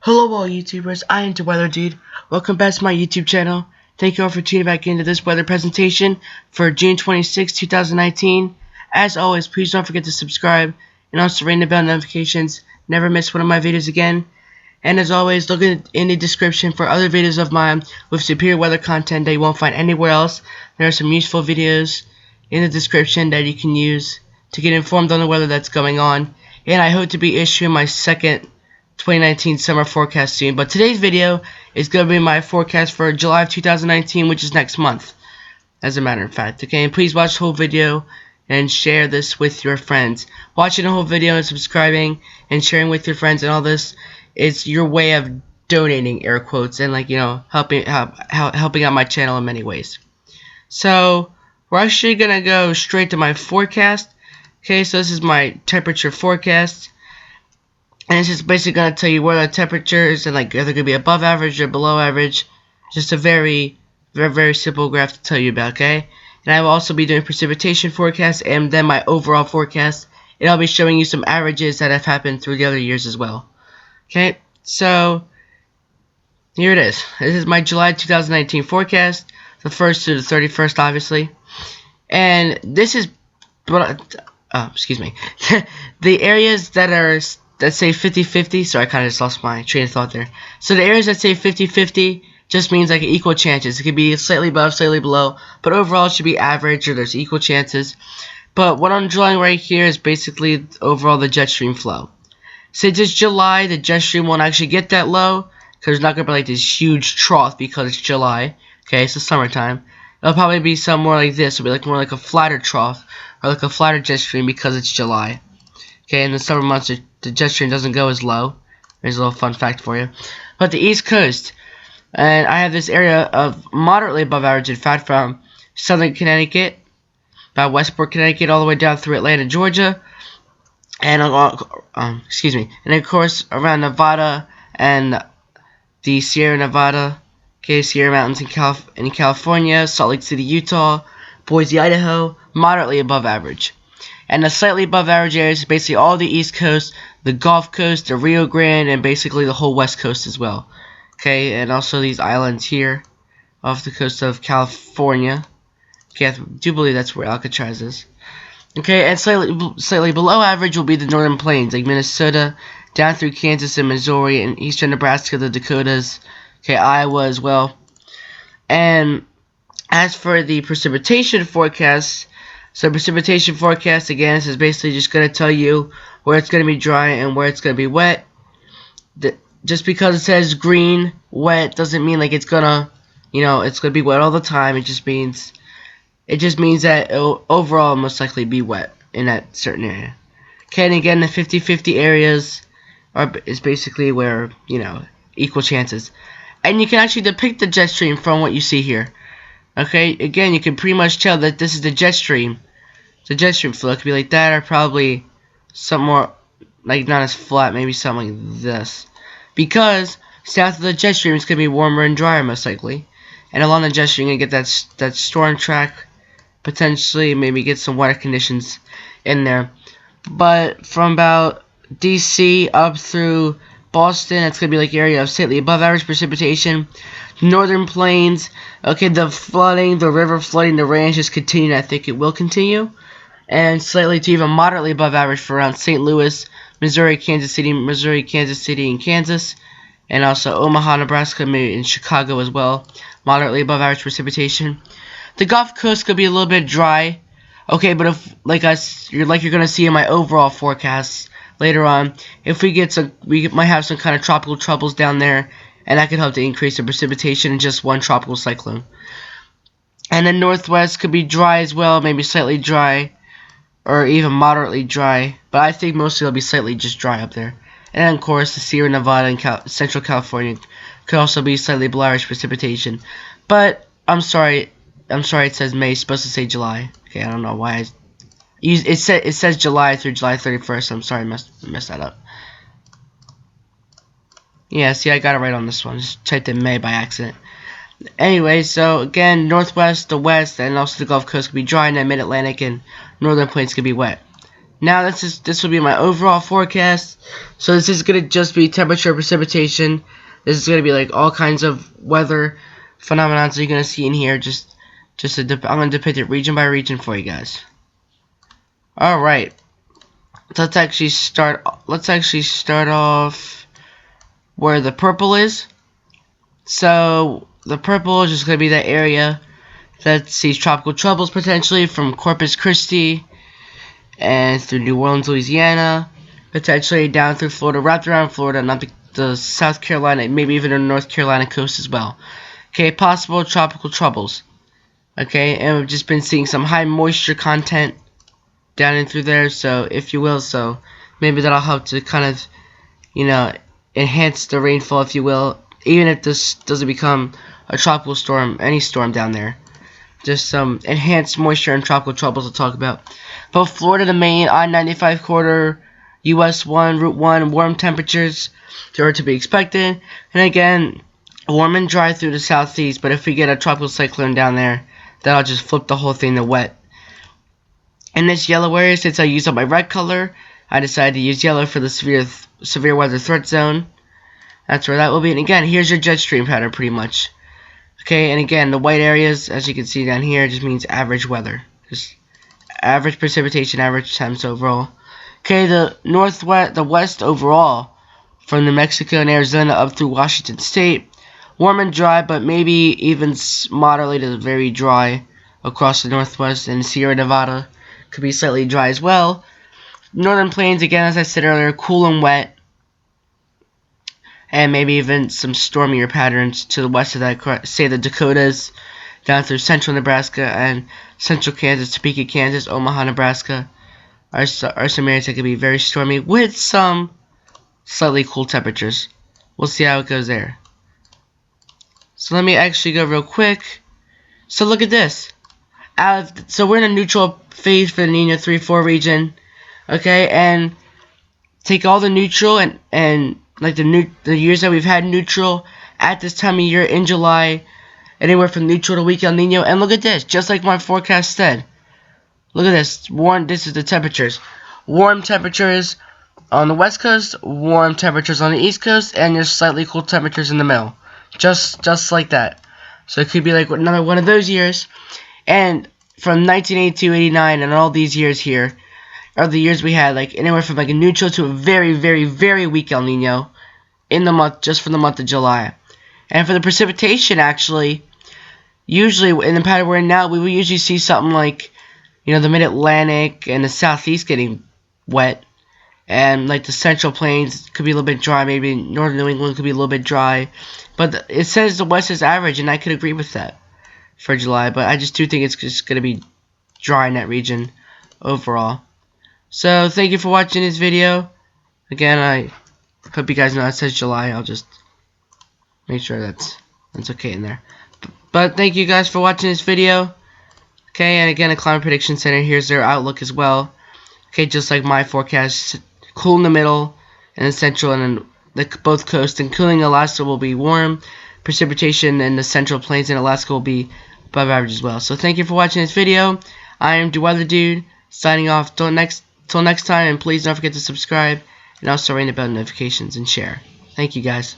Hello all YouTubers, I am the Weather Dude. Welcome back to my YouTube channel. Thank you all for tuning back into this weather presentation for June 26, 2019. As always, please don't forget to subscribe and also ring the bell notifications. Never miss one of my videos again. And as always, look in the description for other videos of mine with superior weather content that you won't find anywhere else. There are some useful videos in the description that you can use to get informed on the weather that's going on. And I hope to be issuing my second 2019 summer forecast soon, but today's video is going to be my forecast for July of 2019, which is next month, as a matter of fact. Okay, and please watch the whole video and share this with your friends. Watching the whole video and subscribing and sharing with your friends and all this is your way of donating, air quotes, and helping out my channel in many ways. So we're actually gonna go straight to my forecast. Okay, so this is my temperature forecast. And it's just basically going to tell you where the temperature is and if they're going to be above average or below average. Just a very, very simple graph to tell you about, okay? And I will also be doing precipitation forecast and then my overall forecast. And I'll be showing you some averages that have happened through the other years as well. Okay, so here it is. This is my July 2019 forecast. The 1st to the 31st, obviously. And this is, excuse me. The areas that say 50-50, sorry, I kind of just lost my train of thought there. So the areas that say 50-50 just means like equal chances. It could be slightly above, slightly below, but overall it should be average or there's equal chances. But what I'm drawing right here is basically overall the jet stream flow. Since it's July, the jet stream won't actually get that low because there's not going to be like this huge trough because it's July. Okay, it's the summertime. It'll probably be somewhere like this. It'll be like more like a flatter trough or like a flatter jet stream because it's July. Okay, in the summer months, the jet stream doesn't go as low. There's a little fun fact for you. But the East Coast, and I have this area of moderately above average, in fact, from southern Connecticut, about Westport, Connecticut, all the way down through Atlanta, Georgia, and and of course around Nevada and the Sierra Nevada, okay, Sierra Mountains in California, Salt Lake City, Utah, Boise, Idaho, moderately above average. And the slightly above average areas is basically all the East Coast, the Gulf Coast, the Rio Grande, and basically the whole West Coast as well. Okay, and also these islands here off the coast of California. Okay, I do believe that's where Alcatraz is. Okay, and slightly below average will be the northern plains, like Minnesota, down through Kansas and Missouri, and eastern Nebraska, the Dakotas, okay, Iowa as well. And as for the precipitation forecast, so precipitation forecast, again, this is basically just going to tell you where it's going to be dry and where it's going to be wet. Just because it says green, wet, doesn't mean like it's going to, it's going to be wet all the time. It just means that it'll overall most likely be wet in that certain area. Okay, and again, the 50-50 areas is basically where, equal chances. And you can actually depict the jet stream from what you see here. Okay, again, you can pretty much tell that this is the jet stream. The jet stream flow could be like that, or probably something more, like not as flat, maybe something like this. Because south of the jet stream, it's going to be warmer and drier, most likely. And along the jet stream, you're going to get that storm track, potentially maybe get some wetter conditions in there. But from about DC up through Boston, it's going to be like area of slightly above average precipitation. Northern plains, okay, the flooding, the river flooding, the rain just continued. I think it will continue. And slightly to even moderately above average for around St. Louis, Missouri, Kansas City, and Kansas. And also Omaha, Nebraska, maybe in Chicago as well. Moderately above average precipitation. The Gulf Coast could be a little bit dry. Okay, but if, you're going to see in my overall forecasts later on, if we might have some kind of tropical troubles down there. And that could help to increase the precipitation in just one tropical cyclone. And the Northwest could be dry as well, maybe slightly dry, or even moderately dry. But I think mostly it'll be slightly just dry up there. And then, of course, the Sierra Nevada and Central California could also be slightly below average precipitation. But I'm sorry, it says May. It's supposed to say July. Okay, I don't know why it says July through July 31st. I'm sorry, I messed that up. Yeah, see, I got it right on this one. Just typed in May by accident. Anyway, so again, Northwest, the West, and also the Gulf Coast could be dry, and then Mid-Atlantic and Northern Plains could be wet. Now this will be my overall forecast. So this is gonna just be temperature, precipitation. This is gonna be like all kinds of weather phenomena that you're gonna see in here. I'm gonna depict it region by region for you guys. All right. Let's actually start off where the purple is. So the purple is just gonna be that area that sees tropical troubles potentially from Corpus Christi and through New Orleans, Louisiana, potentially down through Florida, wrapped around Florida, not the South Carolina, maybe even the North Carolina coast as well. Okay, possible tropical troubles. Okay, and we've just been seeing some high moisture content down and through there, so if you will, so maybe that'll help to kind of, you know, enhance the rainfall, if you will, even if this doesn't become a tropical storm, any storm down there. Just some enhanced moisture and tropical troubles to talk about. Both Florida to Maine, I-95 corridor, US 1, Route 1, warm temperatures are to be expected. And again, warm and dry through the southeast, but if we get a tropical cyclone down there, that'll just flip the whole thing to wet. In this yellow area, since I used up my red color, I decided to use yellow for the severe weather threat zone. That's where that will be. And again, here's your jet stream pattern pretty much. Okay, and again, the white areas, as you can see down here, just means average weather. Just average precipitation, average temps overall. Okay, the west overall, from New Mexico and Arizona up through Washington State, warm and dry, but maybe even moderately to very dry across the northwest, and Sierra Nevada could be slightly dry as well. Northern Plains, again, as I said earlier, cool and wet, and maybe even some stormier patterns to the west of that, say the Dakotas, down through central Nebraska and central Kansas, Topeka, Kansas, Omaha, Nebraska, are some areas that could be very stormy with some slightly cool temperatures. We'll see how it goes there. So let me actually go real quick. So look at this. So we're in a neutral phase for the Nino 3-4 region. Okay, and take all the neutral and like the years that we've had neutral at this time of year in July, anywhere from neutral to weak El Nino, and look at this, just like my forecast said. Look at this. This is the temperatures. Warm temperatures on the west coast, warm temperatures on the east coast, and your slightly cool temperatures in the middle. Just like that. So it could be like another one of those years. And from 1982, 89, and all these years here are the years we had like anywhere from like a neutral to a very, very, very weak El Nino in the month, just for the month of July. And for the precipitation, actually, usually in the pattern we're in now, we will usually see something like, you know, the Mid-Atlantic and the Southeast getting wet, and like the Central Plains could be a little bit dry, maybe Northern New England could be a little bit dry, but it says the West is average, and I could agree with that for July, but I just do think it's just going to be dry in that region overall. So thank you for watching this video. Again, I hope you guys know it says July. I'll just make sure that's okay in there. But thank you guys for watching this video. Okay, and again, the Climate Prediction Center, here's their outlook as well. Okay, just like my forecast, cool in the middle and the central and both coasts, and cooling Alaska will be warm. Precipitation in the Central Plains in Alaska will be above average as well. So thank you for watching this video. I am the Weather Dude, signing off. Till next time, and please don't forget to subscribe and also ring the bell notifications and share. Thank you guys.